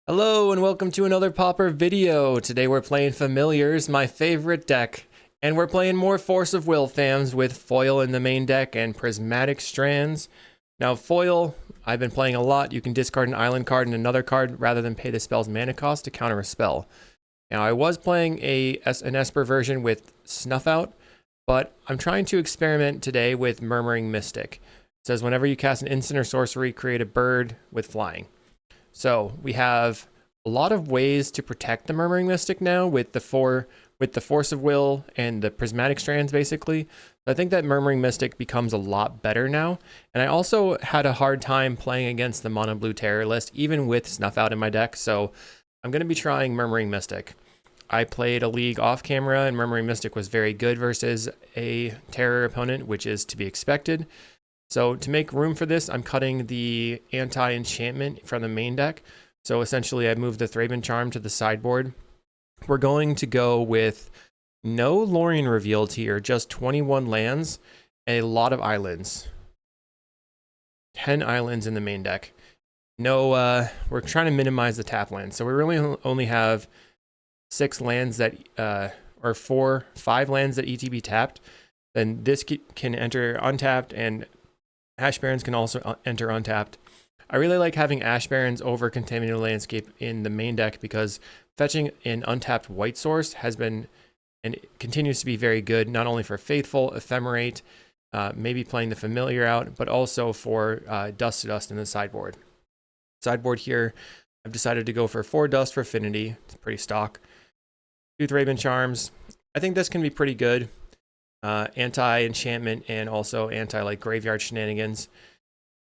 Hello and welcome to another Pauper video. Today we're playing Familiars, my favorite deck, and we're playing more Force of Will fams with Foil in the main deck and Prismatic Strands. Now Foil, I've been playing a lot. You can discard an island card and another card rather than pay the spell's mana cost to counter a spell. Now I was playing an Esper version with Snuff Out, but I'm trying to experiment today with Murmuring Mystic. It says whenever you cast an instant or sorcery, create a bird with flying. So we have a lot of ways to protect the Murmuring Mystic now with the Force of Will and the Prismatic Strands, basically. I think that Murmuring Mystic becomes a lot better now. And I also had a hard time playing against the Mono Blue Terror list, even with Snuff Out in my deck. So I'm going to be trying Murmuring Mystic. I played a league off camera, and Murmuring Mystic was very good versus a Terror opponent, which is to be expected. So to make room for this, I'm cutting the anti-enchantment from the main deck. So essentially I moved the Thraben Charm to the sideboard. We're going to go with no Lorien revealed here, just 21 lands and a lot of islands. 10 islands in the main deck. No, we're trying to minimize the tap lands. So we really only have 6 lands that, or 5 lands that ETB tapped. Then this can enter untapped, and Ash Barrens can also enter untapped. I really like having Ash Barrens over Contaminated Landscape in the main deck because fetching an untapped white source has been and continues to be very good, not only for Faithful, Ephemerate, maybe playing the Familiar out, but also for Dust to Dust in the sideboard. Sideboard here, I've decided to go for 4 Dust for Affinity. It's pretty stock. 2 Thraben Charms. I think this can be pretty good. Anti-enchantment and also anti graveyard shenanigans.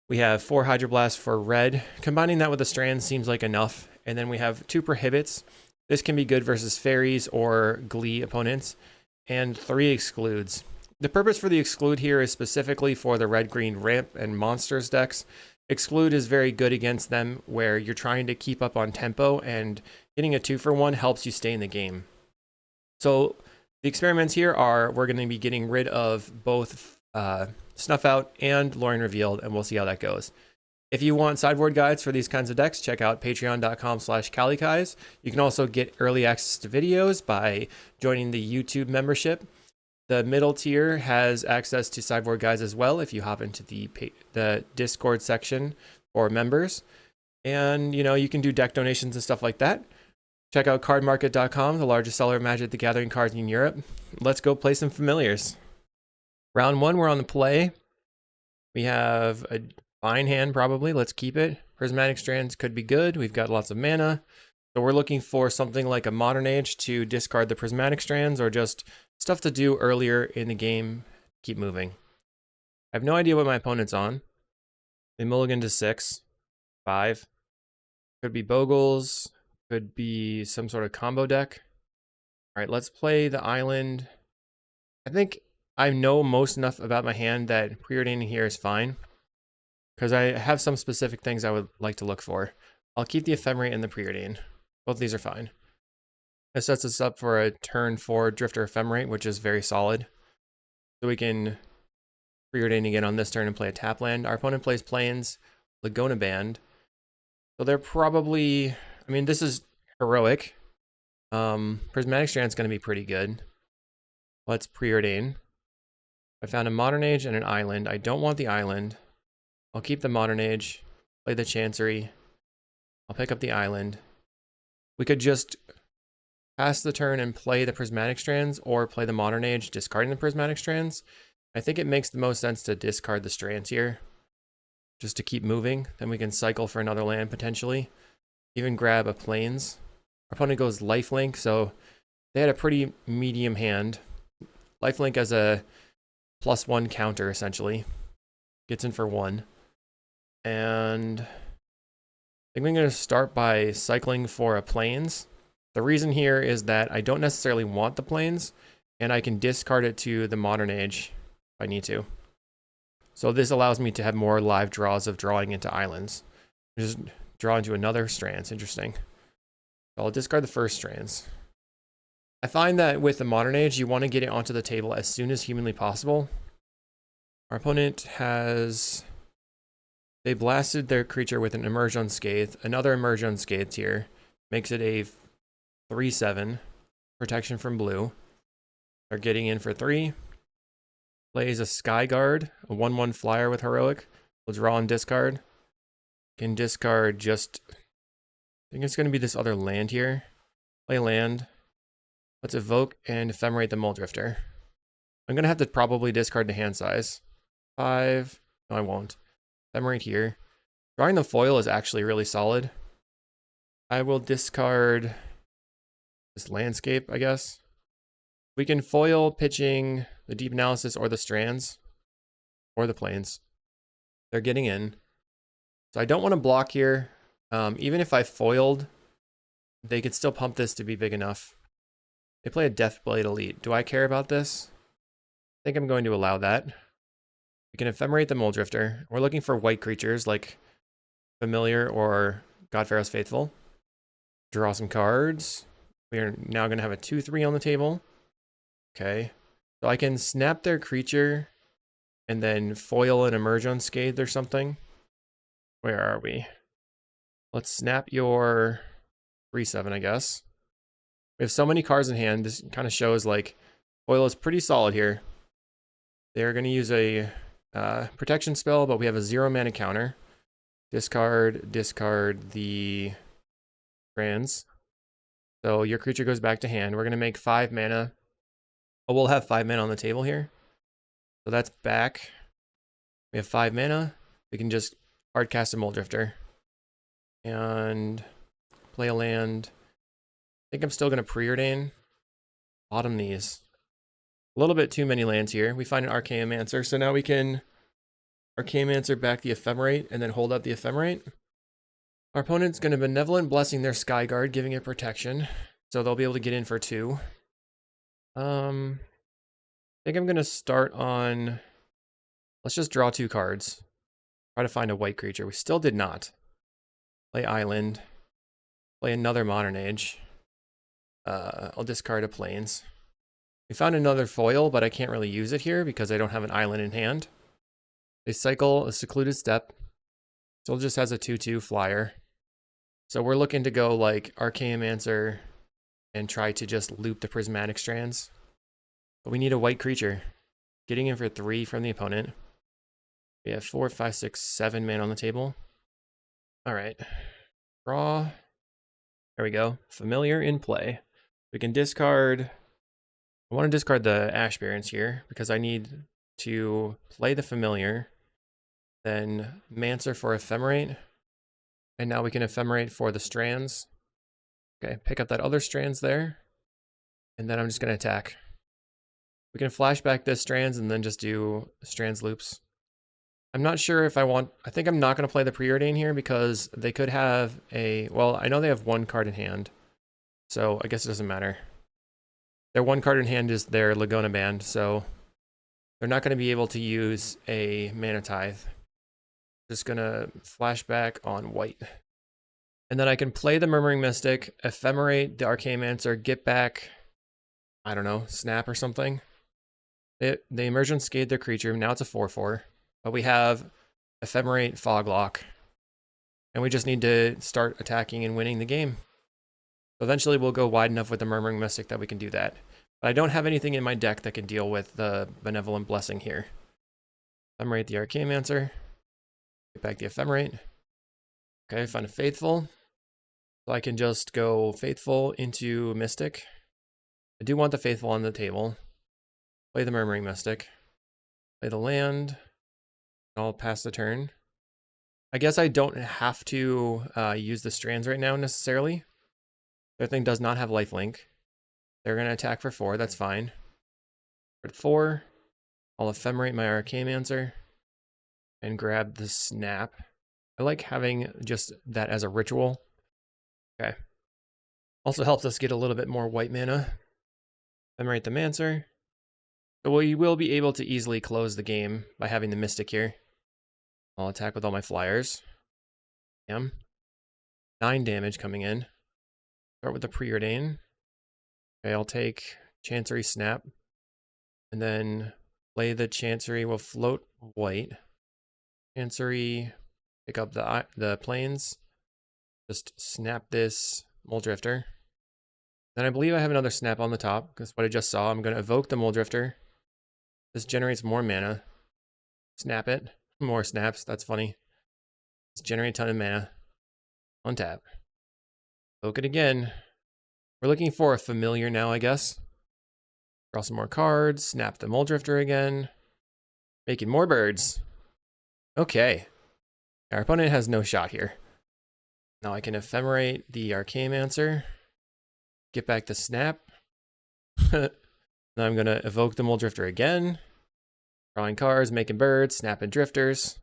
We have 4 Hydroblast for red. Combining that with the Strands seems like enough. And then we have 2 Prohibits. This can be good versus fairies or Glee opponents. And 3 Excludes. The purpose for the Exclude here is specifically for the red-green ramp and monsters decks. Exclude is very good against them where you're trying to keep up on tempo, and getting a 2-for-1 helps you stay in the game. So the experiments here are we're going to be getting rid of both Snuff Out and Lorien Revealed, and we'll see how that goes. If you want sideboard guides for these kinds of decks, check out patreon.com/kalikaiz. You can also get early access to videos by joining the YouTube membership. The middle tier has access to sideboard guides as well if you hop into the Discord section for members. And, you know, you can do deck donations and stuff like that. Check out cardmarket.com, the largest seller of Magic the Gathering cards in Europe. Let's go play some Familiars. Round 1, we're on the play. We have a fine hand, probably. Let's keep it. Prismatic Strands could be good. We've got lots of mana. So we're looking for something like a Modern Age to discard the Prismatic Strands, or just stuff to do earlier in the game. Keep moving. I have no idea what my opponent's on. They mulligan to 6, 5. Could be Bogles. Could be some sort of combo deck. All right, let's play the island. I think I know most enough about my hand that preordaining here is fine, because I have some specific things I would like to look for. I'll keep the Ephemerate and the preordain. Both of these are fine. This sets us up for a turn 4 Drifter Ephemerate, which is very solid. So we can preordain again on this turn and play a tap land. Our opponent plays Plains, Laguna Band. So they're probably, I mean, this is heroic. Prismatic Strand's going to be pretty good. Let's preordain. I found a Modern Age and an island. I don't want the island. I'll keep the Modern Age, play the Chancery. I'll pick up the island. We could just pass the turn and play the Prismatic Strands, or play the Modern Age, discarding the Prismatic Strands. I think it makes the most sense to discard the Strands here, just to keep moving. Then we can cycle for another land potentially. Even grab a Plains. Our opponent goes Lifelink, so they had a pretty medium hand. Lifelink as a +1 counter, essentially. Gets in for 1. And I think we're going to start by cycling for a Plains. The reason here is that I don't necessarily want the Plains, and I can discard it to the Modern Age if I need to. So this allows me to have more live draws of drawing into islands. Just draw into another Strands. Interesting. So I'll discard the first Strands. I find that with the Modern Age, you want to get it onto the table as soon as humanly possible. Our opponent they blasted their creature with an Emerge Unscathed, another Emerge Unscathed here. makes it a 3/7 protection from blue. They're getting in for 3. Plays a Sky Guard, a 1/1 flyer with heroic. We'll draw and discard. Can discard just, I think it's going to be this other land here. Play land. Let's evoke and ephemerate the Muldrifter. I'm going to have to probably discard the hand size. 5. No, I won't. Ephemerate here. Drawing the foil is actually really solid. I will discard this landscape, I guess. We can foil pitching the Deep Analysis or the Strands or the Plains. They're getting in. So I don't want to block here. Even if I foiled, they could still pump this to be big enough. They play a Deathblade Elite. Do I care about this? I think I'm going to allow that. We can ephemerate the Muldrifter. We're looking for white creatures like Familiar or Godpharaoh's Faithful. Draw some cards. We are now going to have a 2/3 on the table. Okay. So I can snap their creature and then foil an Emerge Unscathed or something. Where are we? Let's snap your 3/7, I guess. We have so many cards in hand. This kind of shows like foil is pretty solid here. They're going to use a protection spell, but we have a 0 mana counter. Discard the Strands. So your creature goes back to hand. We're going to make 5 mana. Oh, we'll have 5 mana on the table here. So that's back. We have 5 mana. We can just hard cast a Muldrifter and play a land. I think I'm still going to preordain. Bottom these. A little bit too many lands here. We find an Archaeomancer, so now we can Archaeomancer back the Ephemerate and then hold up the Ephemerate. Our opponent's going to Benevolent Blessing their Skyguard, giving it protection, so they'll be able to get in for 2. I think I'm going to start on, let's just draw 2 cards. Try to find a white creature. We still did not. Play Island. Play another Modern Age. I'll discard a Plains. We found another foil, but I can't really use it here because I don't have an island in hand. They cycle a Secluded Step. Still just has a 2/2 flyer. So we're looking to go like Archaeomancer and try to just loop the Prismatic Strands. But we need a white creature. Getting in for 3 from the opponent. We have 4, 5, 6, 7 mana on the table. All right. Draw. There we go. Familiar in play. We can discard. I want to discard the Ash Barrens here because I need to play the Familiar. Then Mancer for Ephemerate. And now we can Ephemerate for the Strands. Okay, pick up that other Strands there. And then I'm just going to attack. We can flashback this Strands and then just do Strands loops. I'm not sure if I want, I think I'm not going to play the Preordain here because they could have a, well, I know they have 1 card in hand. So I guess it doesn't matter. Their 1 card in hand is their Laguna Band, so they're not going to be able to use a Mana Tithe. Just going to flashback on white. And then I can play the Murmuring Mystic, Ephemerate the Archaeomancer, get back, I don't know, Snap or something. They Emerge Unscathed their creature, now it's a 4/4. But we have Ephemerate Foglock. And we just need to start attacking and winning the game. Eventually we'll go wide enough with the Murmuring Mystic that we can do that. But I don't have anything in my deck that can deal with the Benevolent Blessing here. Ephemerate the Archaeomancer. Get back the Ephemerate. Okay, find a Faithful. So I can just go Faithful into Mystic. I do want the Faithful on the table. Play the Murmuring Mystic. Play the land. I'll pass the turn. I guess I don't have to use the Strands right now necessarily. Their thing does not have lifelink. They're going to attack for 4, that's fine. For 4, I'll Ephemerate my Archaeomancer and grab the Snap. I like having just that as a ritual. Okay. Also helps us get a little bit more white mana. Ephemerate the Mancer. So we will be able to easily close the game by having the Mystic here. I'll attack with all my flyers. Bam. 9 damage coming in. Start with the Preordain. Okay, I'll take Chancery Snap. And then play the Chancery. We'll float white. Chancery. Pick up the Plains. Just snap this Drifter. Then I believe I have another snap on the top, because what I just saw. I'm going to evoke the Mole Drifter. This generates more mana. Snap it. More snaps. That's funny. Let's generate a ton of mana. Untap. Evoke it again. We're looking for a familiar now, I guess. Draw some more cards. Snap the Mole Drifter again. Making more birds. Okay. Our opponent has no shot here. Now I can ephemerate the Archaeomancer. Get back the snap. Now I'm going to evoke the Mole Drifter again. Drawing cards, making birds, snapping drifters.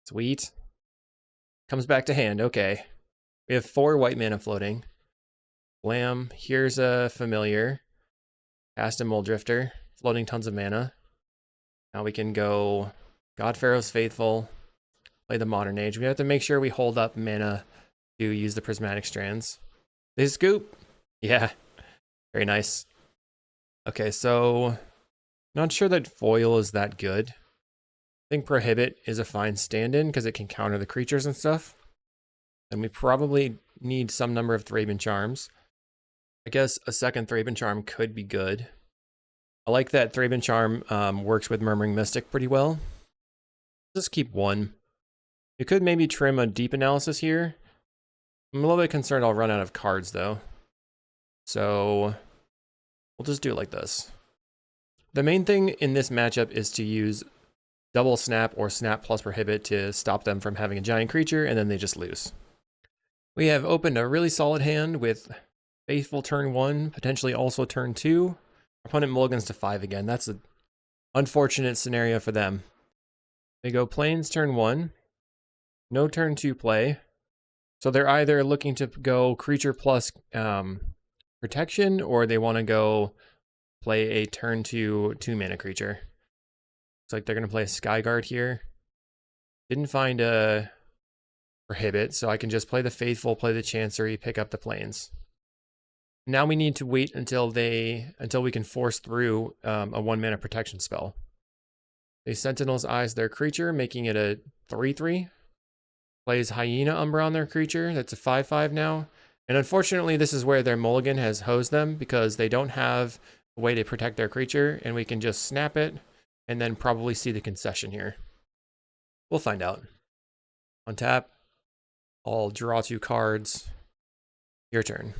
Sweet. Comes back to hand. Okay. We have 4 white mana floating. Blam. Here's a familiar. Cast a Mole Drifter. Floating tons of mana. Now we can go God Pharaoh's Faithful. Play the Modern Age. We have to make sure we hold up mana to use the Prismatic Strands. They scoop. Yeah. Very nice. Okay, so not sure that foil is that good. I think Prohibit is a fine stand-in because it can counter the creatures and stuff. And we probably need some number of Thraben Charms. I guess a second Thraben Charm could be good. I like that Thraben Charm works with Murmuring Mystic pretty well. Just keep 1. You could maybe trim a Deep Analysis here. I'm a little bit concerned I'll run out of cards though. So we'll just do it like this. The main thing in this matchup is to use double snap or snap plus prohibit to stop them from having a giant creature, and then they just lose. We have opened a really solid hand with Faithful turn 1, potentially also turn 2. Opponent mulligans to 5 again. That's an unfortunate scenario for them. They go Plains turn 1. No turn 2 play. So they're either looking to go creature plus protection, or they want to go play a turn 2 2-mana creature. Looks like they're going to play a Skyguard here. Didn't find a Prohibit, so I can just play the Faithful, play the Chancery, pick up the Plains. Now we need to wait until we can force through a 1-mana protection spell. They Sentinel's Eyes their creature, making it a 3/3. Plays Hyena Umbra on their creature. That's a 5/5 now. And unfortunately, this is where their mulligan has hosed them because they don't have a way to protect their creature, and we can just snap it and then probably see the concession here. We'll find out. On tap, I'll draw 2 cards. Your turn.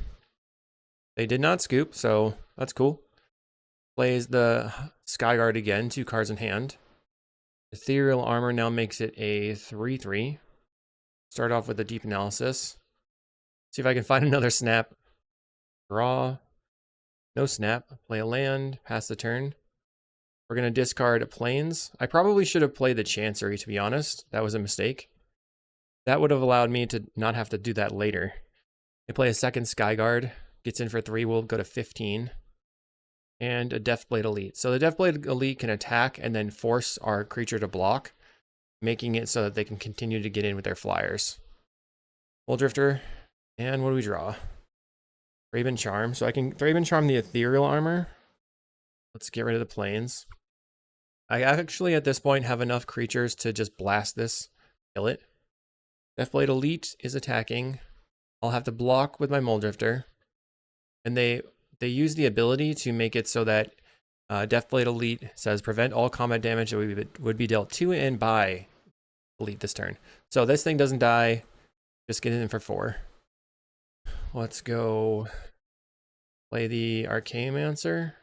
They did not scoop, so that's cool. Plays the Skyguard again, 2 cards in hand. Ethereal Armor now makes it a 3/3. Start off with a Deep Analysis. See if I can find another snap. Draw. No snap. Play a land. Pass the turn. We're going to discard Plains. I probably should have played the Chancery, to be honest. That was a mistake. That would have allowed me to not have to do that later. They play a second Skyguard. Gets in for 3. We'll go to 15. And a Deathblade Elite. So the Deathblade Elite can attack and then force our creature to block, making it so that they can continue to get in with their flyers. Mole Drifter. And what do we draw? Thraben Charm. So I can Thraben Charm the Ethereal Armor. Let's get rid of the Plains. I actually, at this point, have enough creatures to just blast this, kill it. Deathblade Elite is attacking. I'll have to block with my Mole Drifter. And they use the ability to make it so that Deathblade Elite says prevent all combat damage that would be dealt to and by Elite this turn. So this thing doesn't die. Just get in for 4. Let's go play the Archaeomancer.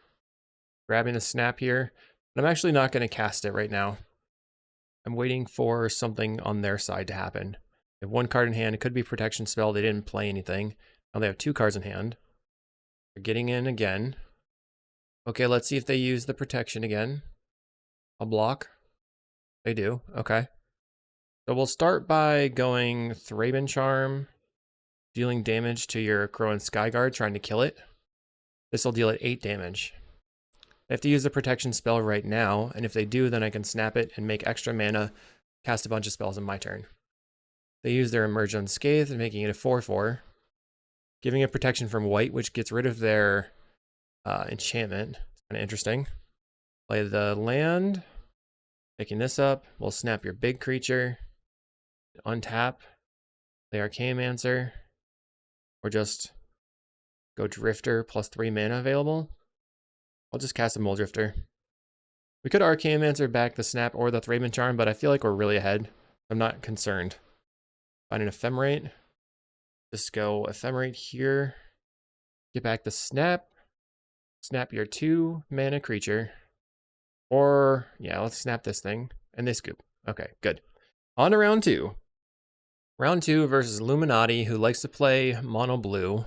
Grabbing a snap here. But I'm actually not going to cast it right now. I'm waiting for something on their side to happen. They have 1 card in hand. It could be protection spell. They didn't play anything. Now they have 2 cards in hand. They're getting in again. Okay, let's see if they use the protection again. I'll block. They do. Okay. So we'll start by going Thraben Charm, dealing damage to your Crow and Skyguard, trying to kill it. This will deal it 8 damage. They have to use the protection spell right now, and if they do, then I can snap it and make extra mana, cast a bunch of spells in my turn. They use their Emerge Unscathed, making it a 4/4. Giving it protection from white, which gets rid of their enchantment. It's kind of interesting. Play the land. Picking this up. We'll snap your big creature. Untap. Play Archaeomancer. or just go Drifter plus 3 mana available. I'll just cast a Mole Drifter. We could Archaeomancer back the Snap or the Thraben Charm, but I feel like we're really ahead. I'm not concerned. Find an Ephemerate. Just go Ephemerate here. Get back the Snap. Snap your 2 mana creature. Or, yeah, let's snap this thing. And they scoop. Okay, good. On to round 2. Round 2 versus Illuminati, who likes to play mono blue.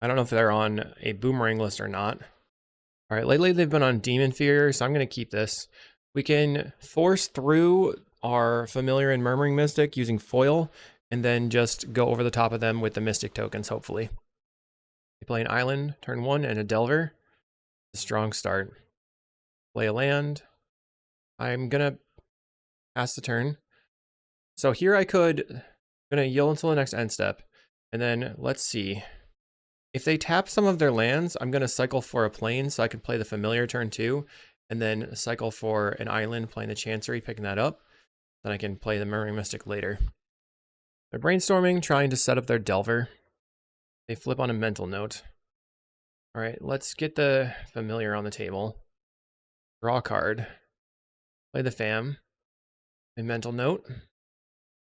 I don't know if they're on a Boomerang list or not. All right, lately they've been on Demon Fear, so I'm going to keep this. We can force through our Familiar and Murmuring Mystic using foil, and then just go over the top of them with the Mystic tokens, hopefully. They play an island, turn 1, and a Delver. A strong start. Play a land. I'm going to pass the turn. So here I could, I'm going to yield until the next end step, and then let's see. If they tap some of their lands, I'm going to cycle for a plane so I can play the Familiar turn 2, and then cycle for an island, playing the Chancery, picking that up. Then I can play the Murmuring Mystic later. They're brainstorming, trying to set up their Delver. They flip on a mental note. All right, let's get the Familiar on the table. Draw a card. Play the Fam. A mental note.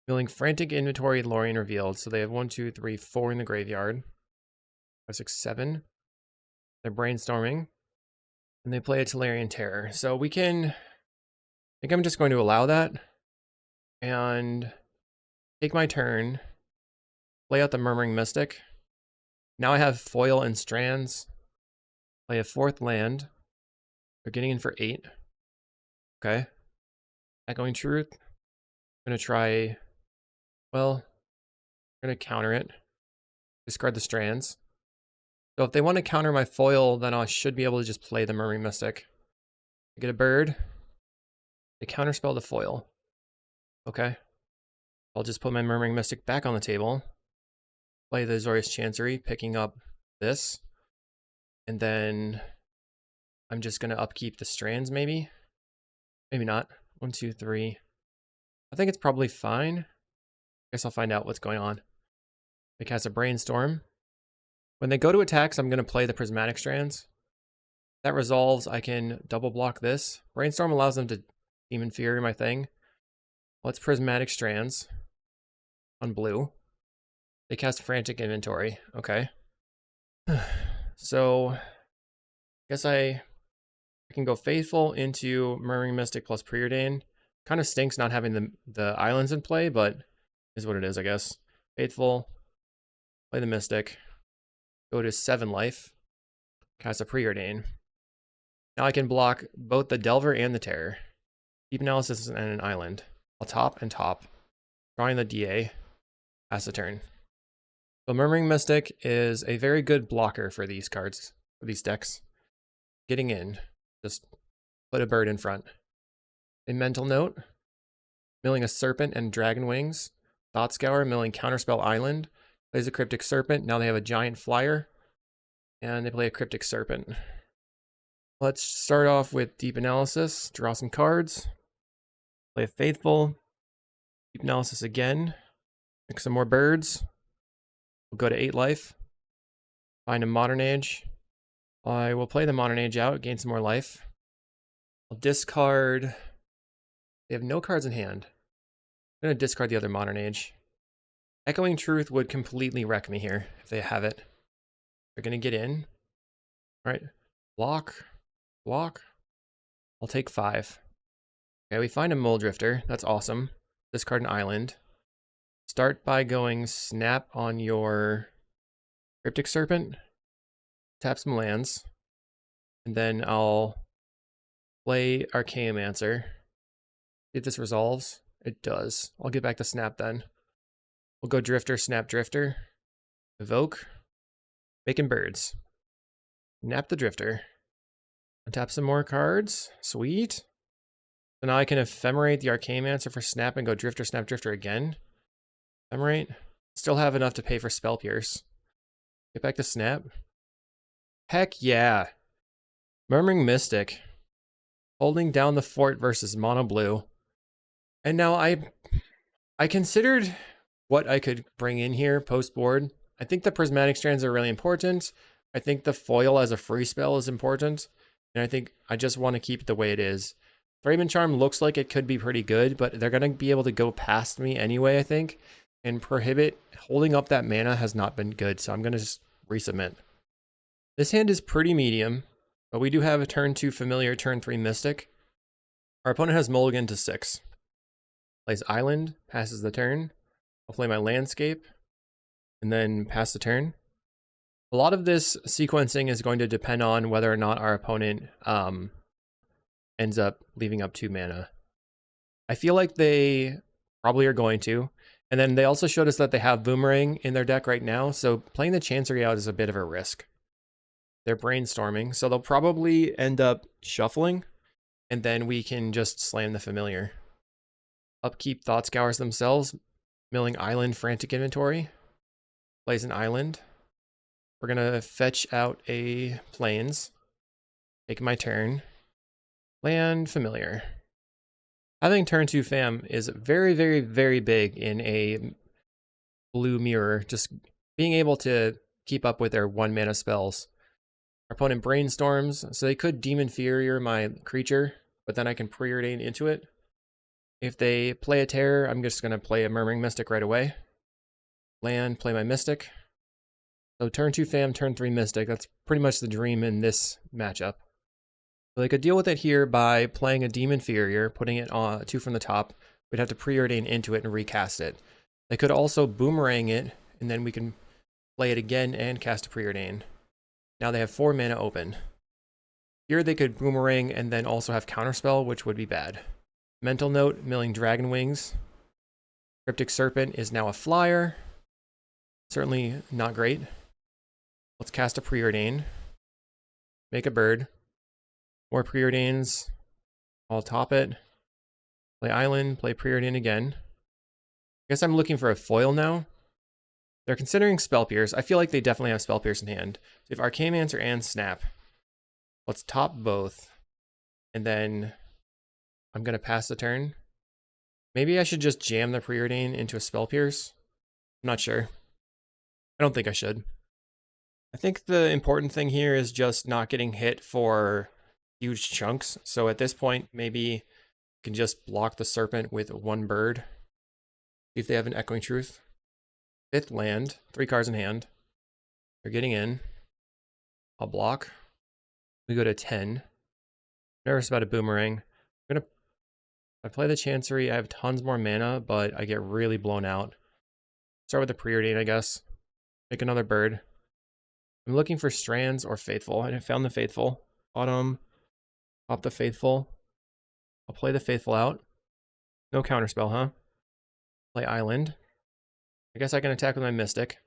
Feeling Frantic Inventory, Lorien revealed. So they have 1, 2, 3, 4 in the graveyard. 5, 6, 7. They're brainstorming. And they play a Tolarian Terror. So we can, I think I'm just going to allow that. And take my turn. Play out the Murmuring Mystic. Now I have foil and strands. Play a 4th land. They're getting in for 8. Okay. Echoing Truth. I'm going to try, well, I'm going to counter it. Discard the strands. So if they want to counter my foil, then I should be able to just play the Murmuring Mystic. I get a bird. They counterspell the foil. Okay. I'll just put my Murmuring Mystic back on the table. Play the Azorius Chancery, picking up this. And then I'm just going to upkeep the strands, maybe. Maybe not. 1, 2, 3. I think it's probably fine. Guess I'll find out what's going on. They cast a Brainstorm. When they go to attacks, I'm going to play the Prismatic Strands. That resolves, I can double block this. Brainstorm allows them to Demon Fury my thing. Let's Prismatic Strands on blue. They cast Frantic Inventory. Okay. So, I guess I can go Faithful into Murmuring Mystic plus Preordain. Kind of stinks not having the islands in play, but is what it is, I guess. Faithful. Play the Mystic. Go to 7 life. Cast a Preordain. Now I can block both the Delver and the Terror. Deep Analysis and an island. I'll top and top. Drawing the DA. Pass the turn. So Murmuring Mystic is a very good blocker for these cards, for these decks. Getting in. Just put a bird in front. A mental note. Milling a Serpent and Dragon Wings. Thought Scour, milling Counterspell Island. Plays a Cryptic Serpent. Now they have a Giant Flyer. And they play a Cryptic Serpent. Let's start off with Deep Analysis. Draw some cards. Play a Faithful. Deep Analysis again. Pick some more birds. We'll go to 8 life. Find a Modern Age. I will play the Modern Age out, gain some more life. I'll discard. They have no cards in hand. I'm going to discard the other Modern Age. Echoing Truth would completely wreck me here if they have it. They're going to get in. All right. Block. Block. I'll take 5. Okay, we find a Mole Drifter. That's awesome. Discard an island. Start by going Snap on your Cryptic Serpent. Tap some lands. And then I'll play Archaeomancer. See if this resolves. It does. I'll get back to Snap then. We'll go Drifter, Snap Drifter. Evoke. Making birds. Nap the Drifter. Untap some more cards. Sweet. So now I can Ephemerate the Archaeomancer for Snap and go Drifter, Snap Drifter again. Ephemerate. Still have enough to pay for Spell Pierce. Get back to Snap. Heck yeah. Murmuring Mystic. Holding down the fort versus Mono Blue. And now I considered what I could bring in here post board. I think the prismatic strands are really important. I think the foil as a free spell is important. And I think I just want to keep it the way it is. Frame Charm looks like it could be pretty good, but they're going to be able to go past me anyway, I think. And Prohibit, holding up that mana has not been good, so I'm going to just resubmit. This hand is pretty medium, but we do have a turn 2 Familiar, turn 3 Mystic. Our opponent has mulligan to 6. Plays Island, passes the turn. I'll play my Landscape, and then pass the turn. A lot of this sequencing is going to depend on whether or not our opponent ends up leaving up 2 mana. I feel like they probably are going to. And then they also showed us that they have Boomerang in their deck right now, so playing the Chancery out is a bit of a risk. They're brainstorming, so they'll probably end up shuffling, and then we can just slam the Familiar. Upkeep Thought Scours themselves, milling Island, Frantic Inventory. Plays an Island. We're going to fetch out a Plains. Take my turn. Land Familiar. Having turn 2 fam is very, very, very big in a blue mirror. Just being able to keep up with their 1 mana spells. Our opponent brainstorms, so they could Demon Furier my creature, but then I can preordain into it. If they play a terror, I'm just going to play a Murmuring Mystic right away. Land, play my Mystic. So turn 2 fam, turn 3 Mystic. That's pretty much the dream in this matchup. So they could deal with it here by playing a Demon Furier, putting it on 2 from the top. We'd have to preordain into it and recast it. They could also Boomerang it, and then we can play it again and cast a preordain. Now they have 4 mana open. Here they could Boomerang and then also have Counterspell, which would be bad. Mental Note, milling Dragon Wings. Cryptic Serpent is now a flyer. Certainly not great. Let's cast a preordain. Make a bird. More preordains. I'll top it. Play Island, play preordain again. I guess I'm looking for a foil now. They're considering Spell Pierce. I feel like they definitely have Spell Pierce in hand. So if Arcane-Mancer and Snap. Let's top both. And then I'm going to pass the turn. Maybe I should just jam the preordain into a Spell Pierce. I'm not sure. I don't think I should. I think the important thing here is just not getting hit for huge chunks. So at this point, maybe you can just block the Serpent with 1 bird. See if they have an Echoing Truth. 5th land, 3 cards in hand. They're getting in. I'll block. We go to 10. Nervous about a Boomerang. If I play the Chancery, I have tons more mana, but I get really blown out. Start with the preordain, I guess. Make another bird. I'm looking for Strands or Faithful. I found the Faithful. Bottom. Pop the Faithful. I'll play the Faithful out. No Counterspell, huh? Play Island. I guess I can attack with my Mystic.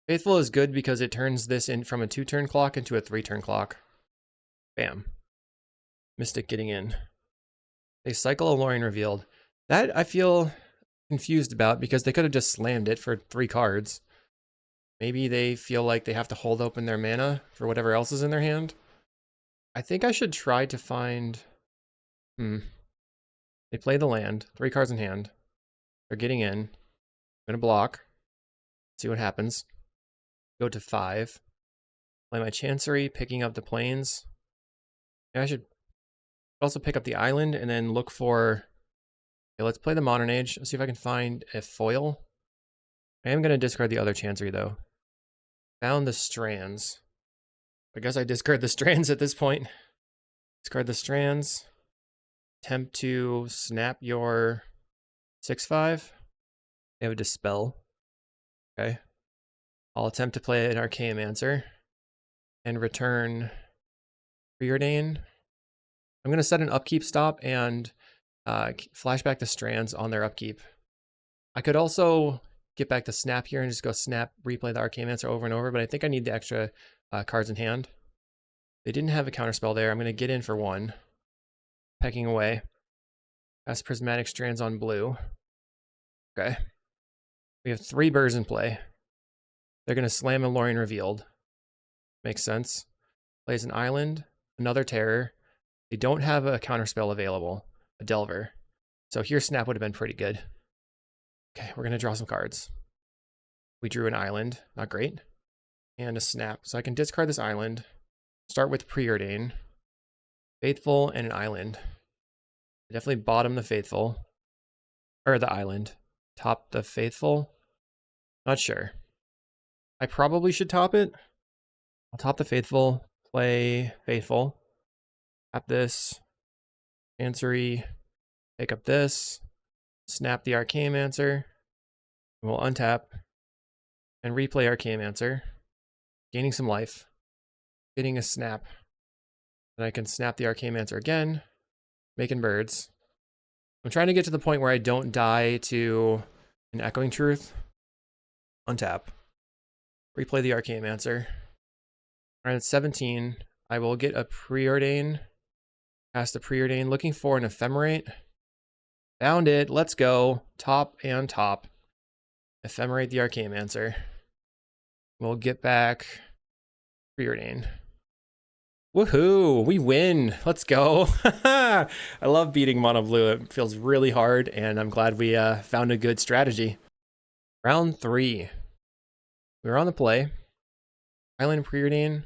Faithful is good because it turns this in from a 2-turn clock into a 3-turn clock. Bam. Mystic getting in. They cycle Alluring Revealed. That I feel confused about because they could have just slammed it for 3 cards. Maybe they feel like they have to hold open their mana for whatever else is in their hand. I think I should try to find... They play the land. 3 cards in hand. They're getting in. I'm going to block. See what happens. Go to 5. Play my Chancery, picking up the Plains. Yeah, I should also pick up the Island and then look for... Okay, let's play the Modern Age. Let's see if I can find a foil. I am going to discard the other Chancery, though. Found the Strands. I guess I discard the Strands at this point. Discard the Strands. Attempt to snap your 6/5. They have a Dispel. Okay. I'll attempt to play an Arcane-Mancer. And return Preordain. I'm going to set an upkeep stop and flash back the Strands on their upkeep. I could also get back to Snap here and just go Snap, replay the Arcane-Mancer over and over, but I think I need the extra cards in hand. They didn't have a counterspell there. I'm going to get in for 1. Pecking away. Cast Prismatic Strands on blue. Okay. We have 3 birds in play. They're going to slam Alluring Revealed. Makes sense. Plays an Island, another Terror. They don't have a counterspell available, a Delver. So here Snap would have been pretty good. Okay, we're going to draw some cards. We drew an island, not great. And a snap. So I can discard this island. Start with Preordain. Faithful and an island. Definitely bottom the Faithful. Or the island. Top the Faithful. Not sure. I probably should top it. I'll top the Faithful. Play Faithful. Tap this. Chancery. Pick up this. Snap the Archaeomancer. We'll untap. And replay Archaeomancer. Gaining some life. Getting a snap. Then I can snap the Archaeomancer again. Making birds. I'm trying to get to the point where I don't die to an Echoing Truth. Untap. Replay the Archaeomancer. Alright, at 17, I will get a Preordain. Cast the Preordain. Looking for an Ephemerate. Found it. Let's go. Top and top. Ephemerate the Archaeomancer. We'll get back Preordain. Woohoo! We win! Let's go! I love beating mono blue. It feels really hard, and I'm glad we found a good strategy. Round 3. We're on the play. Island Preordain.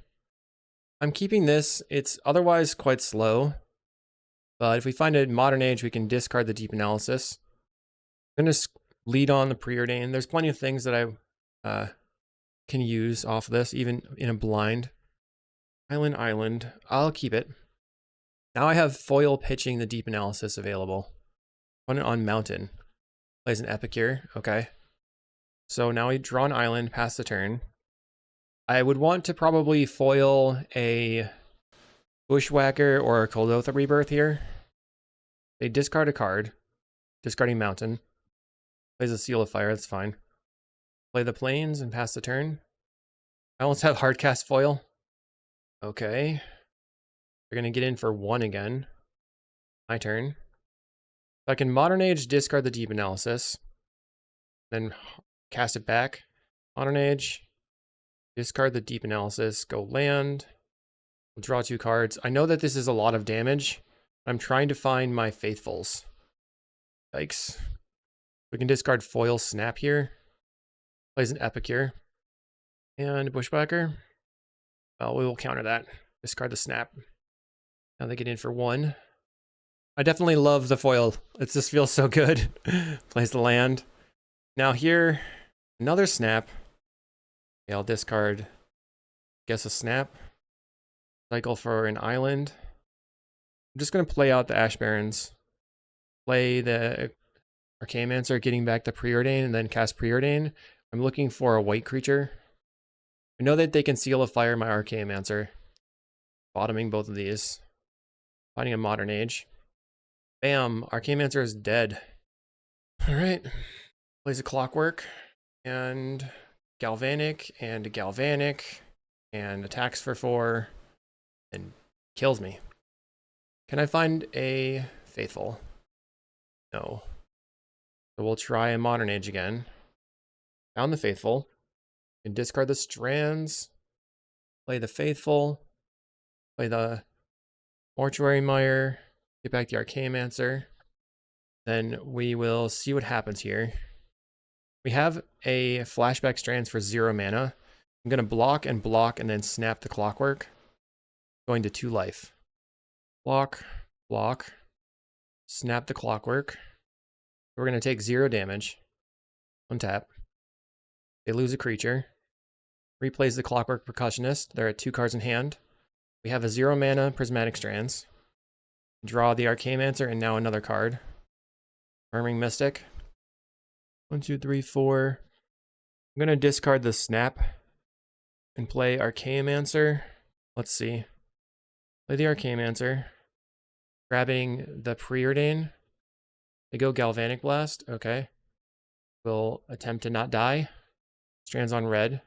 I'm keeping this. It's otherwise quite slow. But if we find a Modern Age, we can discard the Deep Analysis. I'm going to lead on the Preordain. There's plenty of things that I can use off of this, even in a blind. Island. I'll keep it. Now I have foil pitching the Deep Analysis available. Run it on Mountain. Plays an Epicure. Okay. So now we draw an island, pass the turn. I would want to probably foil a Bushwhacker or a Kuldotha Rebirth here. They discard a card. Discarding Mountain. Plays a Seal of Fire, that's fine. Play the Plains and pass the turn. I almost have Hardcast foil. Okay. They're going to get in for 1 again. My turn. So I can Modern Age, discard the Deep Analysis. Then cast it back. Modern Age. Discard the Deep Analysis. Go land. We'll draw 2 cards. I know that this is a lot of damage. I'm trying to find my Faithfuls. Yikes. We can discard Foil Snap here. Plays an Epicure. And Bushwhacker. Well, we will counter that. Discard the Snap. Now they get in for 1. I definitely love the foil. It just feels so good. Plays the land. Now here, another Snap. Okay, I'll discard, guess a Snap. Cycle for an island. I'm just going to play out the Ash Barrens. Play the Archaeomancer, getting back the Preordain, and then cast Preordain. I'm looking for a white creature. I know that they can Seal of Fire my Archaeomancer. Bottoming both of these. Finding a Modern Age. Bam! Archaeomancer is dead. Alright. Plays a Clockwork. And Galvanic. And Galvanic. And attacks for 4. And kills me. Can I find a Faithful? No. So we'll try a Modern Age again. Found the Faithful. And discard the Strands. Play the Faithful. Play the Mortuary Mire. Get back the Archaeomancer. Then we will see what happens here. We have a Flashback Strands for 0 mana. I'm going to block and then snap the Clockwork. Going to 2 life. Block. Snap the Clockwork. We're going to take 0 damage. Untap. They lose a creature. Replays the Clockwork Percussionist. They're at 2 cards in hand. We have a 0 mana Prismatic Strands. Draw the Archaeomancer and now another card. Murmuring Mystic. 1, 2, 3, 4. I'm going to discard the Snap and play Archaeomancer. Let's see. Play the Archaeomancer. Grabbing the Preordain. They go Galvanic Blast. Okay. We'll attempt to not die. Strands on red.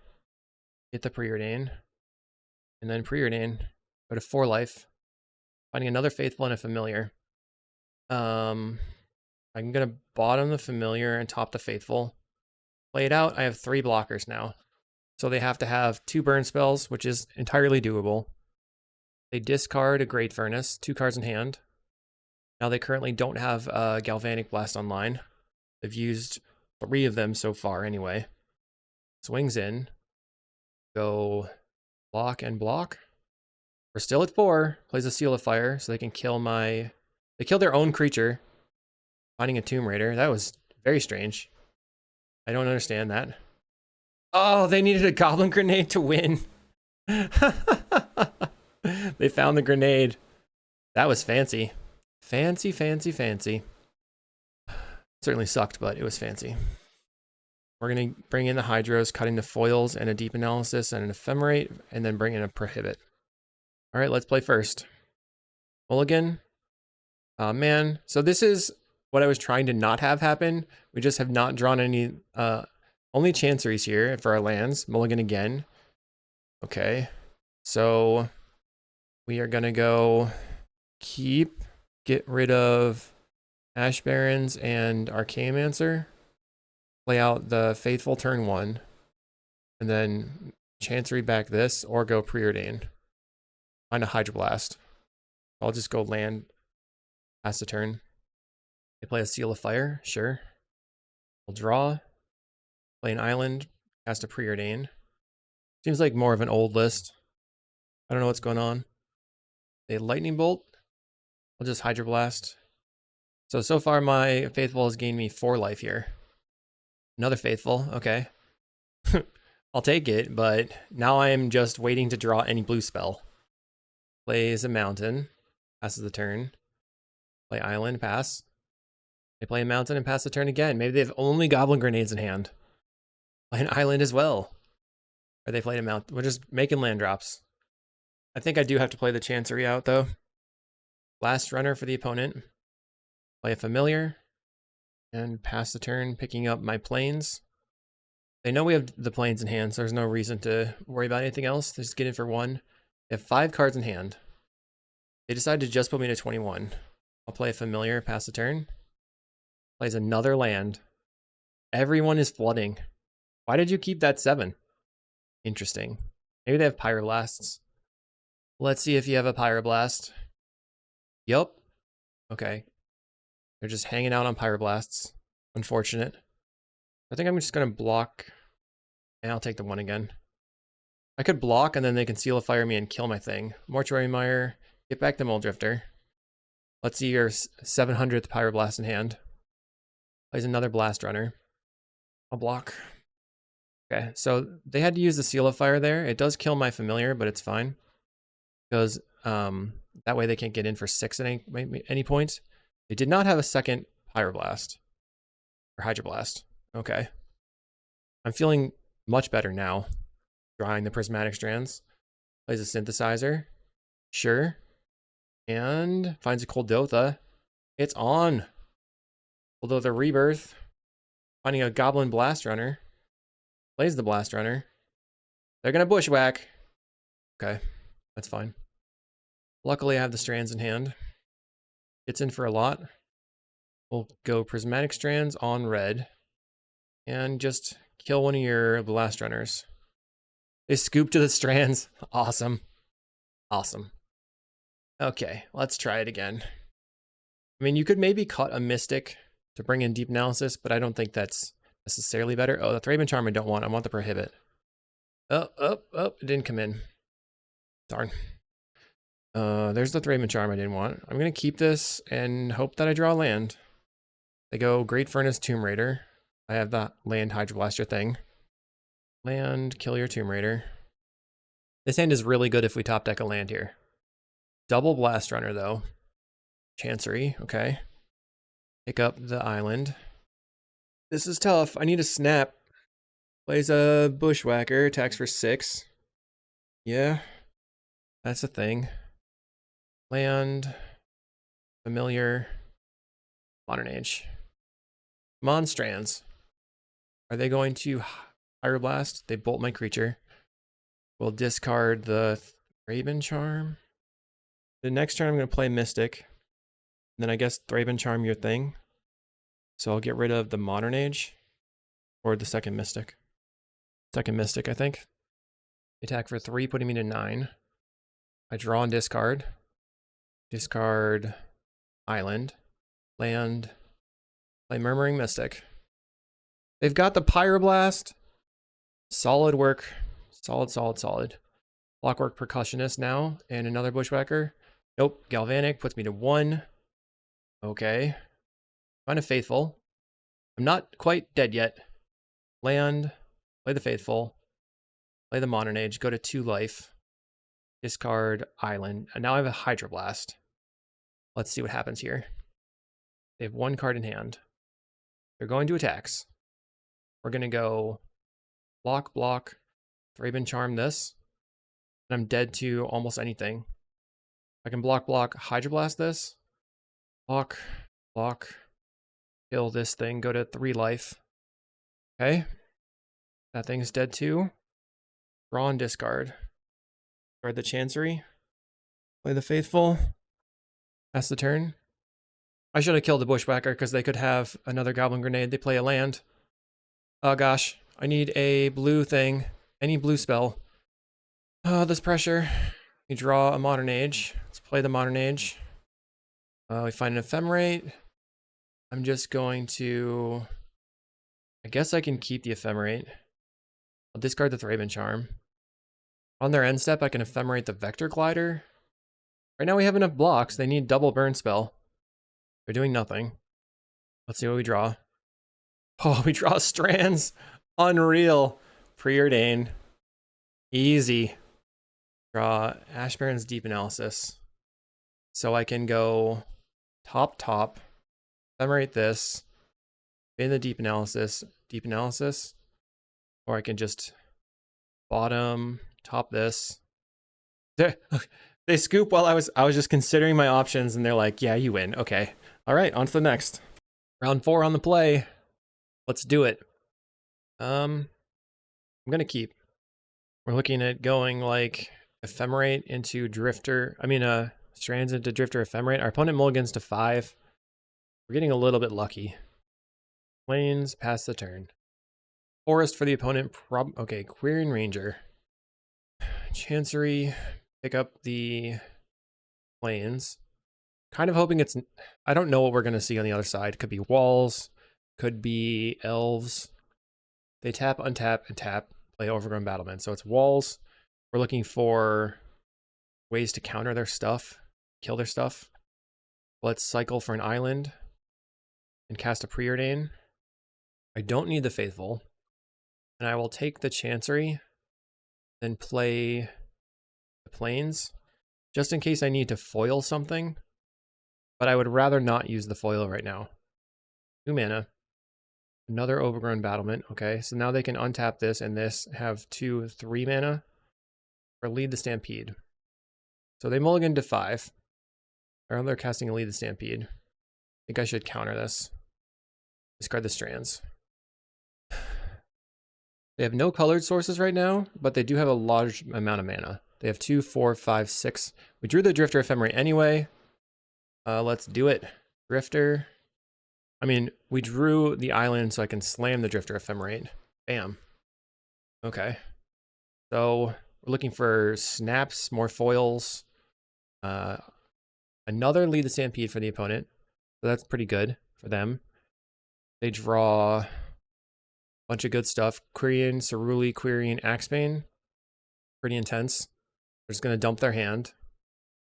Get the Preordain. And then Preordain. Go to 4 life. Finding another Faithful and a Familiar. I'm going to bottom the Familiar and top the Faithful. Play it out. I have 3 blockers now. So they have to have 2 burn spells, which is entirely doable. They discard a Great Furnace, 2 cards in hand. Now they currently don't have a Galvanic Blast online. They've used 3 of them so far anyway. Swings in. Go block and block. We're still at 4. Plays a Seal of Fire so they can kill my... They kill their own creature. Finding a Tomb Raider. That was very strange. I don't understand that. Oh, they needed a Goblin Grenade to win. They found the grenade. That was fancy. Fancy, fancy, fancy. Certainly sucked, but it was fancy. We're going to bring in the Hydros, cutting the foils and a Deep Analysis and an Ephemerate, and then bring in a Prohibit. All right, let's play first. Mulligan. Man, so this is what I was trying to not have happen. We just have not drawn any, only Chanceries here for our lands. Mulligan again. Okay, so we are going to go get rid of Ash Barrens and Archaeomancer. Play out the Faithful turn 1. And then Chancery back this, or go Preordain. Find a Hydroblast. I'll just go land, pass the turn. They play a Seal of Fire, sure. We'll draw. Play an island, cast a Preordain. Seems like more of an old list. I don't know what's going on. A Lightning Bolt. I'll just Hydroblast. So far my Faithful has gained me 4 life here. Another Faithful, okay. I'll take it, but now I am just waiting to draw any blue spell. Plays a mountain, passes the turn. Play island, pass. They play a mountain and pass the turn again. Maybe they have only Goblin Grenades in hand. Play an island as well. Or they played a mountain. We're just making land drops. I think I do have to play the Chancery out though. Last runner for the opponent. Play a familiar. And pass the turn, picking up my planes. They know we have the planes in hand, so there's no reason to worry about anything else. They just get in for 1. They have 5 cards in hand. They decided to just put me to 21. I'll play a familiar, pass the turn. Plays another land. Everyone is flooding. Why did you keep that 7? Interesting. Maybe they have Pyroblasts. Let's see if you have a Pyroblast. Yup. Okay. They're just hanging out on Pyroblasts. Unfortunate. I think I'm just going to block. And I'll take the 1 again. I could block and then they can Seal of Fire me and kill my thing. Mortuary Mire. Get back the Muldrifter. Let's see your 700th Pyroblast in hand. Plays another Blast Runner. I'll block. Okay, so they had to use the Seal of Fire there. It does kill my familiar, but it's fine. Because that way they can't get in for 6 at any point. They did not have a second Pyroblast. Or Hydroblast. Okay. I'm feeling much better now. Drawing the Prismatic Strands. Plays a Synthesizer. Sure. And finds a Kuldotha. It's on. Kuldotha Rebirth. Finding a Goblin Blast Runner. Plays the Blast Runner. They're going to Bushwhack. Okay. That's fine. Luckily I have the Strands in hand. It's in for a lot. We'll go Prismatic Strands on red. And just kill one of your Blast Runners. They scoop to the Strands. Awesome. Awesome. Okay, let's try it again. I mean, you could maybe cut a Mystic to bring in Deep Analysis, but I don't think that's necessarily better. Oh, the Thraben Charm I don't want. I want the Prohibit. Oh, it didn't come in. Darn. There's the Thraben Charm I didn't want. I'm going to keep this and hope that I draw land. They go Great Furnace, Tomb Raider. I have the land Hydroblaster thing. Land, kill your Tomb Raider. This hand is really good if we top deck a land here. Double Blast Runner though. Chancery, okay. Pick up the island. This is tough. I need a snap. Plays a Bushwhacker, attacks for 6. Yeah, that's a thing. Land, familiar, Modern Age. Monstrands. Are they going to Pyroblast? They bolt my creature. We'll discard the Thraben Charm. The next turn I'm going to play Mystic. Then I guess Thraben Charm your thing. So I'll get rid of the Modern Age. Or the second Mystic. Second Mystic, I think. Attack for 3, putting me to 9. I draw and discard. Discard Island. Land. Play Murmuring Mystic. They've got the Pyroblast. Solid work. Solid, solid, solid. Clockwork Percussionist now, and another Bushwhacker. Nope, Galvanic puts me to 1. Okay. Kind of faithful. I'm not quite dead yet. Land, play the Faithful, play the Modern Age, go to 2 life, discard Island, and now I have a Hydroblast. Let's see what happens here. They have 1 card in hand. They're going to attacks. We're going to go block, block, Thraben Charm this, and I'm dead to almost anything. I can block, block, Hydroblast this, block, block, kill this thing, go to 3 life. Okay. That thing's dead too. Draw and discard. Guard the Chancery. Play the Faithful. Pass the turn. I should have killed the Bushwhacker because they could have another Goblin Grenade. They play a land. Oh gosh. I need a blue thing. Any blue spell. Oh, this pressure. We draw a Modern Age. Let's play the Modern Age. We find an Ephemerate. I'm just going to... I guess I can keep the Ephemerate. I'll discard the Thraben Charm. On their end step, I can Ephemerate the Vector Glider. Right now we have enough blocks. They need double burn spell. They're doing nothing. Let's see what we draw. Oh, we draw Strands. Unreal. Preordain. Easy. Draw Ash Baron's Deep Analysis. So I can go top, top. Ephemerate this. In the Deep Analysis. Deep Analysis. Or I can just bottom, top this. They scoop while I was just considering my options, and they're like, yeah, you win. Okay. All right, on to the next. Round 4 on the play. Let's do it. I'm gonna keep. We're looking at going like Ephemerate into Drifter. Strands into Drifter Ephemerate. Our opponent mulligans to 5. We're getting a little bit lucky. Plains, pass the turn. Forest for the opponent. Okay, Querying Ranger. Chancery, pick up the Plains. Kind of hoping it's... I don't know what we're going to see on the other side. Could be walls. Could be elves. They tap, untap, and tap. Play Overgrown Battlement. So it's walls. We're looking for ways to counter their stuff. Kill their stuff. Let's cycle for an island. And cast a Preordain. I don't need the Faithful. And I will take the Chancery, then play the Plains, just in case I need to foil something. But I would rather not use the foil right now. 2 mana. Another Overgrown Battlement. Okay, so now they can untap this and this, have 2 3 mana, or Lead the Stampede. So they mulligan to 5. Or they're casting a Lead the Stampede. I think I should counter this. Discard the Strands. They have no colored sources right now, but they do have a large amount of mana. They have 2, 4, 5, 6. We drew the Drifter Ephemerate anyway. Let's do it. Drifter. We drew the island so I can slam the Drifter Ephemerate. Bam. Okay. So we're looking for snaps, more foils. Another Lead the Stampede for the opponent. So that's pretty good for them. They draw... bunch of good stuff. Quirion, Ceruli, Quirion, Axebane. Pretty intense. They're just going to dump their hand.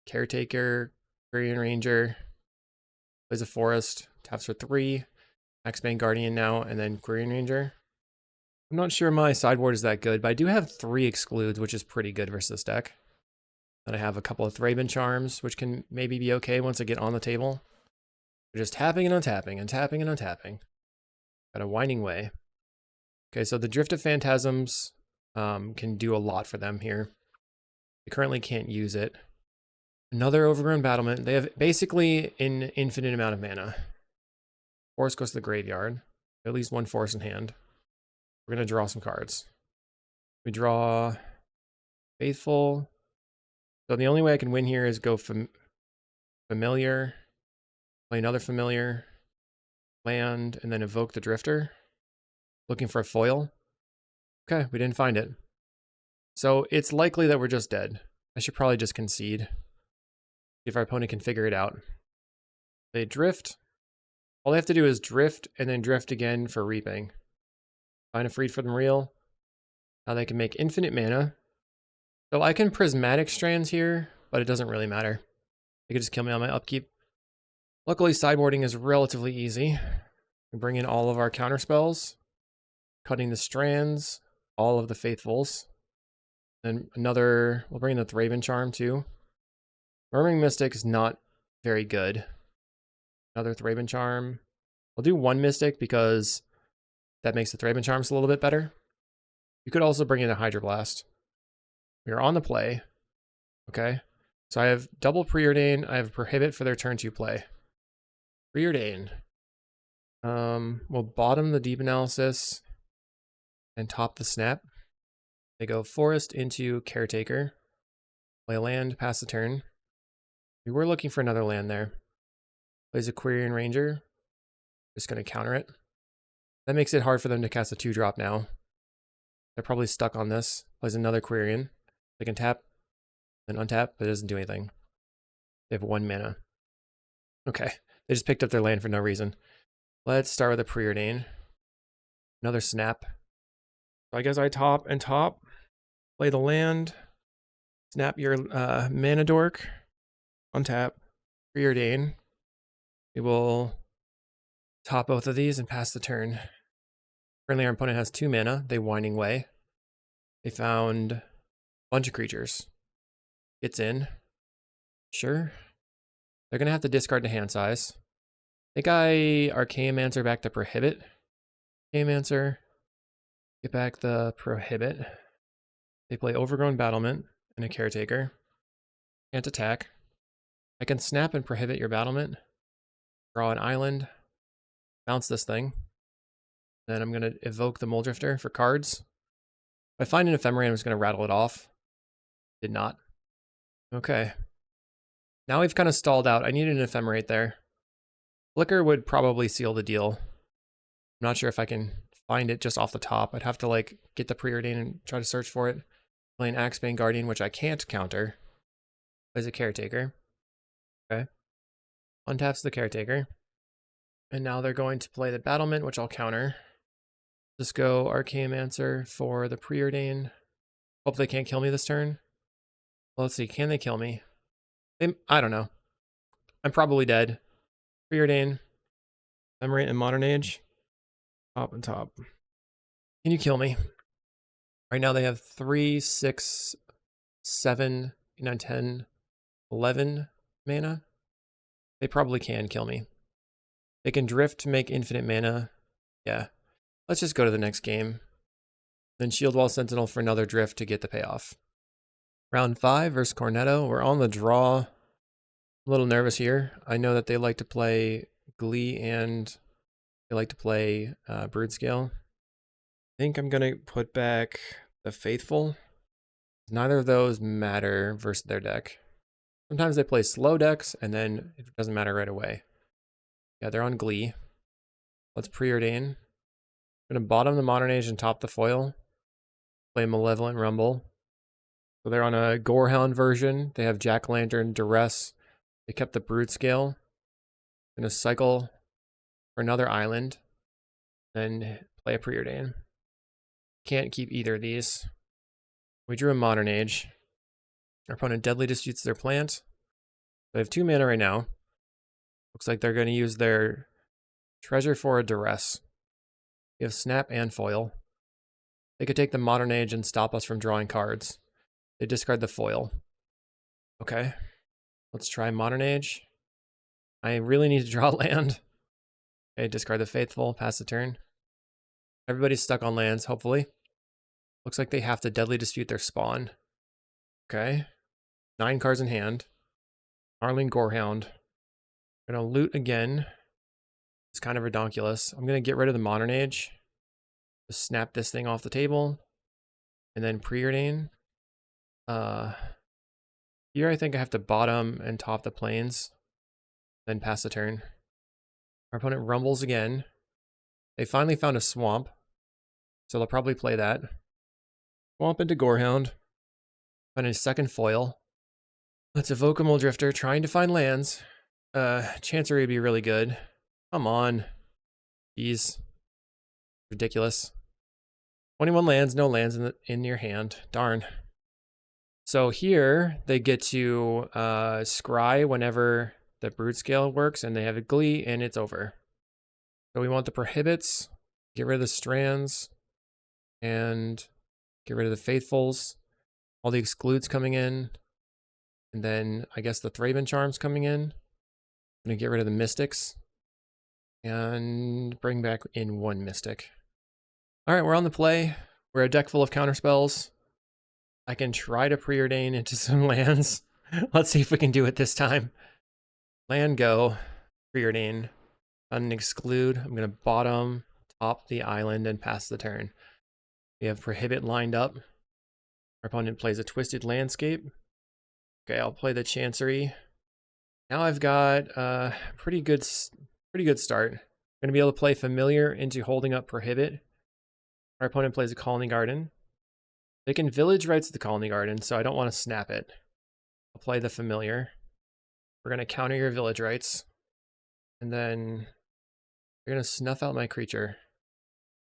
Caretaker, Quirion Ranger. Plays a Forest. Taps for 3. Axebane Guardian now, and then Quirion Ranger. I'm not sure my sideboard is that good, but I do have 3 excludes, which is pretty good versus this deck. Then I have a couple of Thraben Charms, which can maybe be okay once I get on the table. They're just tapping and untapping and tapping and untapping. Got a Winding Way. Okay, so the Drift of Phantasms can do a lot for them here. They currently can't use it. Another Overgrown Battlement. They have basically an infinite amount of mana. Forest goes to the graveyard. At least 1 forest in hand. We're going to draw some cards. We draw Faithful. So the only way I can win here is go Familiar. Play another Familiar. Land, and then evoke the Drifter. Looking for a foil. Okay, we didn't find it. So it's likely that we're just dead. I should probably just concede. If our opponent can figure it out. They drift. All they have to do is drift and then drift again for reaping. Find a Freed from the Real. Now they can make infinite mana. So I can prismatic strands here, but it doesn't really matter. They could just kill me on my upkeep. Luckily, sideboarding is relatively easy. We bring in all of our counter spells, cutting the strands, all of the faithfuls. Then another, we'll bring in the Thraben Charm too. Murmuring Mystic is not very good. Another Thraben Charm. We'll do one Mystic because that makes the Thraben Charms a little bit better. You could also bring in a Hydroblast. We are on the play. Okay. So I have double Preordain. I have Prohibit for their turn 2 play. Preordain. We'll bottom the Deep Analysis and top the Snap. They go Forest into Caretaker. Play a land, pass the turn. We were looking for another land there. Plays a Quirion Ranger. Just going to counter it. That makes it hard for them to cast a 2-drop now. They're probably stuck on this. Plays another Quirion. They can tap, then untap, but it doesn't do anything. They have 1 mana. Okay, they just picked up their land for no reason. Let's start with a Preordain. Another Snap. So I guess I top and top. Play the land. Snap your mana dork. Untap. Preordain. We will top both of these and pass the turn. Currently our opponent has 2 mana. They Winding Way. They found a bunch of creatures. Gets in. Sure. They're going to have to discard the hand size. I think I Archaeomancer back to Prohibit. Archaeomancer. Get back the Prohibit. They play Overgrown Battlement and a Caretaker. Can't attack. I can snap and Prohibit your Battlement. Draw an island. Bounce this thing. Then I'm going to evoke the Muldrifter for cards. If I find an Ephemerate, I'm just going to rattle it off. Did not. Okay. Now we've kind of stalled out. I needed an Ephemerate there. Flicker would probably seal the deal. I'm not sure if I can find it just off the top. I'd have to like get the Preordain and try to search for it. Play an Axebane Guardian, which I can't counter. Plays a Caretaker. Okay. Untaps the Caretaker. And now they're going to play the Battlement, which I'll counter. Just go Archaeomancer for the Preordain. Hope they can't kill me this turn. Well, let's see. Can they kill me? I don't know. I'm probably dead. Preordain. Ephemerate in Modern Age. Top and top. Can you kill me? Right now they have 3, 6, 7, 8, 9, 10, 11 mana. They probably can kill me. They can drift to make infinite mana. Yeah. Let's just go to the next game. Then Shield Wall Sentinel for another drift to get the payoff. Round 5 versus Cornetto. We're on the draw. I'm a little nervous here. I know that they like to play Glee and they like to play Broodscale. I think I'm going to put back the Faithful. Neither of those matter versus their deck. Sometimes they play slow decks and then it doesn't matter right away. Yeah, they're on Glee. Let's Preordain. I'm going to bottom the Modern Age and top the foil. Play Malevolent Rumble. So they're on a Gorehound version. They have Jack-O-Lantern, Duress. They kept the Broodscale. Going to cycle for another island. Then play a Preordain. Can't keep either of these. We drew a Modern Age. Our opponent deadly disputes their plant. They have 2 mana right now. Looks like they're going to use their treasure for a Duress. We have Snap and Foil. They could take the Modern Age and stop us from drawing cards. They discard the foil. Okay. Let's try Modern Age. I really need to draw land. Okay, discard the Faithful, pass the turn. Everybody's stuck on lands, hopefully. Looks like they have to deadly dispute their spawn. Okay. 9 cards in hand. Arlene Gorehound. I'm going to loot again. It's kind of redonkulous. I'm going to get rid of the Modern Age. Just snap this thing off the table. And then Preordain. Here I think I have to bottom and top the plains. Then pass the turn. Our opponent rumbles again. They finally found a swamp. So they'll probably play that. Swamp into Gorehound. Find a second foil. Let's evoke a Muldrifter, trying to find lands. Chancery would be really good. Come on. Jeez. Ridiculous. 21 lands, no lands in your hand. Darn. So here they get to scry whenever the brood scale works, and they have a Glee, and it's over. So we want the prohibits, get rid of the strands, and get rid of the faithfuls. All the excludes coming in, and then I guess the Thraben charms coming in. I'm gonna get rid of the mystics and bring back in one mystic. All right, we're on the play. We're a deck full of counterspells. I can try to preordain into some lands. Let's see if we can do it this time. Land go, preordain, unexclude. I'm gonna bottom, top the island, and pass the turn. We have prohibit lined up. Our opponent plays a twisted landscape. Okay, I'll play the Chancery. Now I've got a pretty good start. I'm gonna be able to play familiar into holding up prohibit. Our opponent plays a Colony Garden. They can Village Rights the Colony Garden, so I don't want to snap it. I'll play the familiar. We're gonna counter your Village Rights, and then we're gonna snuff out my creature.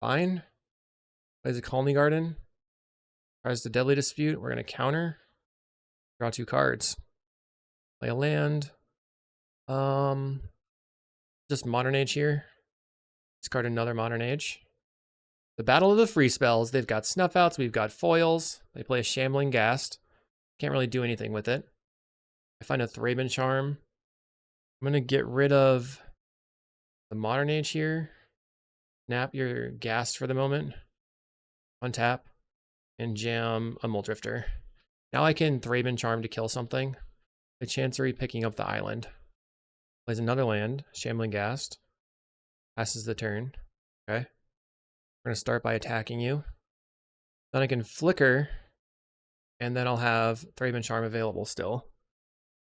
Fine. Plays a Colony Garden. Tries the Deadly Dispute. We're gonna counter. Draw 2 cards. Play a land. Just Modern Age here. Discard another Modern Age. The Battle of the Free Spells. They've got Snuff Outs. We've got foils. They play a Shambling Ghast. Can't really do anything with it. I find a Thraben Charm. I'm gonna get rid of the Modern Age here. Snap your Ghast for the moment. Untap. And jam a Muldrifter. Now I can Thraben Charm to kill something. The Chancery picking up the island. Plays another land, Shambling Ghast. Passes the turn. Okay. We're going to start by attacking you. Then I can flicker, and then I'll have Thraben Charm available still.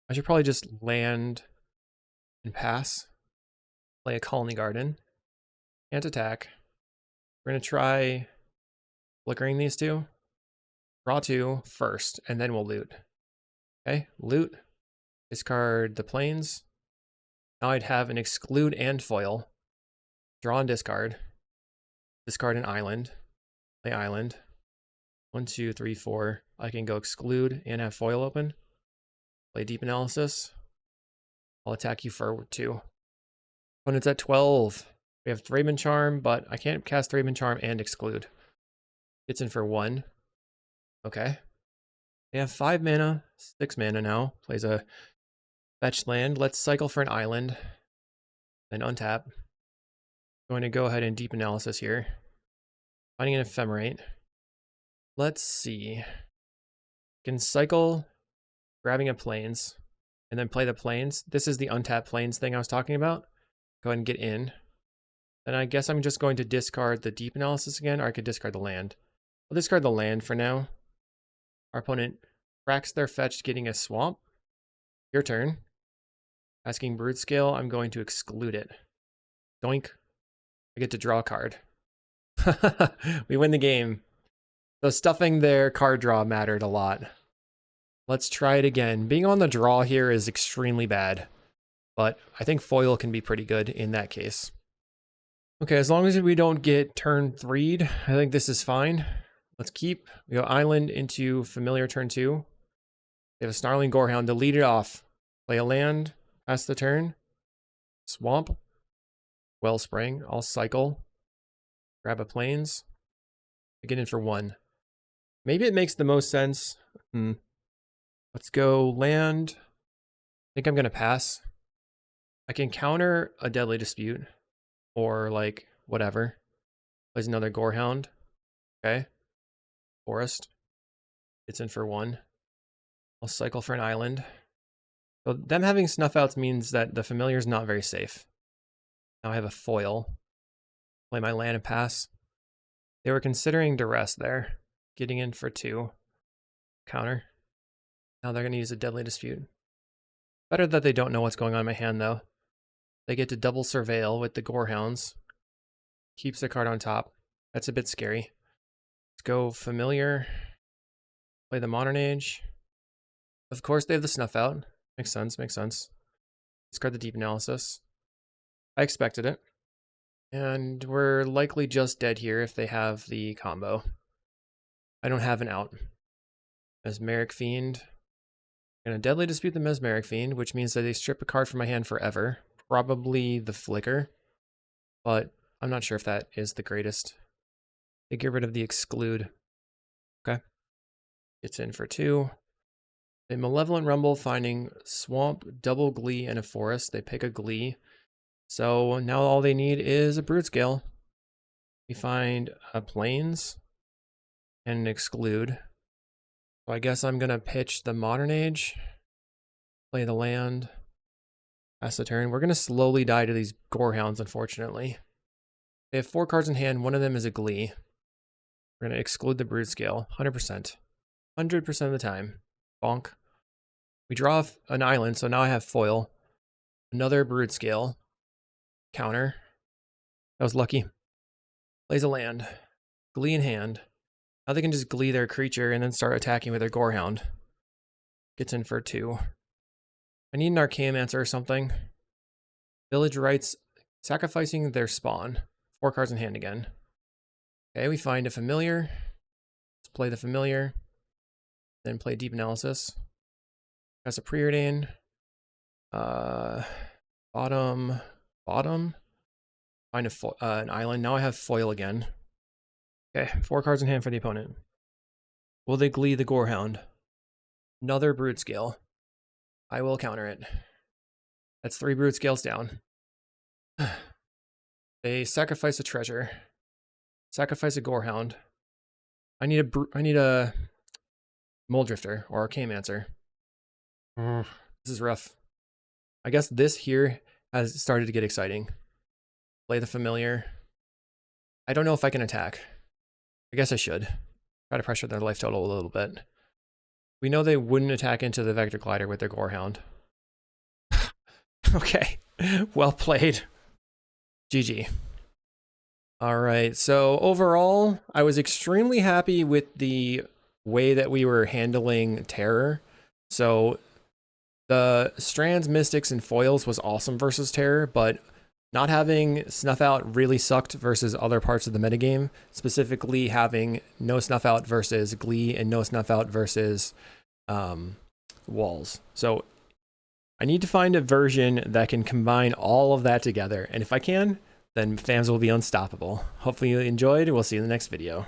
I should probably just land and pass. Play a Colony Garden. Can't attack. We're going to try flickering these two. Draw 2 first, and then we'll loot. Okay, loot. Discard the plains. Now I'd have an exclude and foil. Draw and discard. Discard an island. Play island. 1, 2, 3, 4. I can go exclude and have foil open. Play deep analysis. I'll attack you for 2. Opponent's at 12. We have Thraben Charm, but I can't cast Thraben Charm and exclude. It's in for 1. Okay. They have 5 mana, 6 mana now. Plays a fetch land. Let's cycle for an island. Then untap. Going to go ahead and deep analysis here. Finding an ephemerate. Let's see. Can cycle, grabbing a plains, and then play the plains. This is the untapped plains thing I was talking about. Go ahead and get in. Then I guess I'm just going to discard the deep analysis again, or I could discard the land. I'll discard the land for now. Our opponent cracks their fetch, getting a swamp. Your turn. Asking Brood Scale, I'm going to exclude it. Doink. I get to draw a card. We win the game. So stuffing their card draw mattered a lot. Let's try it again. Being on the draw here is extremely bad, but I think foil can be pretty good in that case. Okay, as long as we don't get turn 3'd, I think this is fine. Let's keep. We go island into familiar turn 2. We have a Snarling Gorehound. Delete it off. Play a land. Pass the turn. Swamp. Wellspring. I'll cycle. Grab a plains. Get in for 1. Maybe it makes the most sense. Let's go land. I think I'm going to pass. I can counter a Deadly Dispute. Or like, whatever. Plays another Gorehound. Okay. Forest. It's in for 1. I'll cycle for an island. So them having Snuff Outs means that the familiar is not very safe. Now I have a foil. Play my land and pass. They were considering Duress there. Getting in for 2. Counter. Now they're going to use a Deadly Dispute. Better that they don't know what's going on in my hand though. They get to double surveil with the Gorehounds. Keeps the card on top. That's a bit scary. Let's go familiar. Play the Modern Age. Of course they have the Snuff Out. Makes sense, makes sense. Discard the deep analysis. I expected it. And we're likely just dead here if they have the combo. I don't have an out. Mesmeric Fiend. I'm gonna Deadly Dispute the Mesmeric Fiend, which means that they strip a card from my hand forever. Probably the Flicker, but I'm not sure if that is the greatest. They get rid of the Exclude. Okay. It's in for 2. A Malevolent Rumble finding Swamp, Double Glee, and a Forest. They pick a Glee. So now all they need is a Brood Scale. We find a Plains and an Exclude. So I guess I'm gonna pitch the Modern Age, play the land, pass the turn. We're gonna slowly die to these Gorehounds, unfortunately. They have 4 cards in hand, one of them is a Glee. We're gonna exclude the Brood Scale, 100%. 100% of the time. Bonk. We draw an island, so now I have foil. Another Brood Scale. Counter. That was lucky. Plays a land. Glee in hand. Now they can just Glee their creature and then start attacking with their Gorehound. Gets in for 2. I need an Archaeomancer or something. Village Rites, sacrificing their spawn. 4 cards in hand again. Okay, we find a Familiar. Let's play the Familiar. Then play Deep Analysis. That's a Preordain. Bottom. Find an island. Now I have foil again. Okay, 4 cards in hand for the opponent. Will they Glee the Gorehound? Another Brood Scale. I will counter it. That's 3 Brood Scales down. They sacrifice a treasure. Sacrifice a Gorehound. I need a Muldrifter or Archaeomancer. This is rough. I guess this here has started to get exciting. Play the Familiar. I don't know if I can attack. I guess I should. Try to pressure their life total a little bit. We know they wouldn't attack into the Vector Glider with their Gorehound. Okay. Well played. GG. Alright, so overall, I was extremely happy with the way that we were handling Terror. So the Strands, Mystics, and Foils was awesome versus Terror, but not having Snuff Out really sucked versus other parts of the metagame, specifically having no Snuff Out versus Glee and no Snuff Out versus Walls. So I need to find a version that can combine all of that together, and if I can, then fans will be unstoppable. Hopefully you enjoyed, we'll see you in the next video.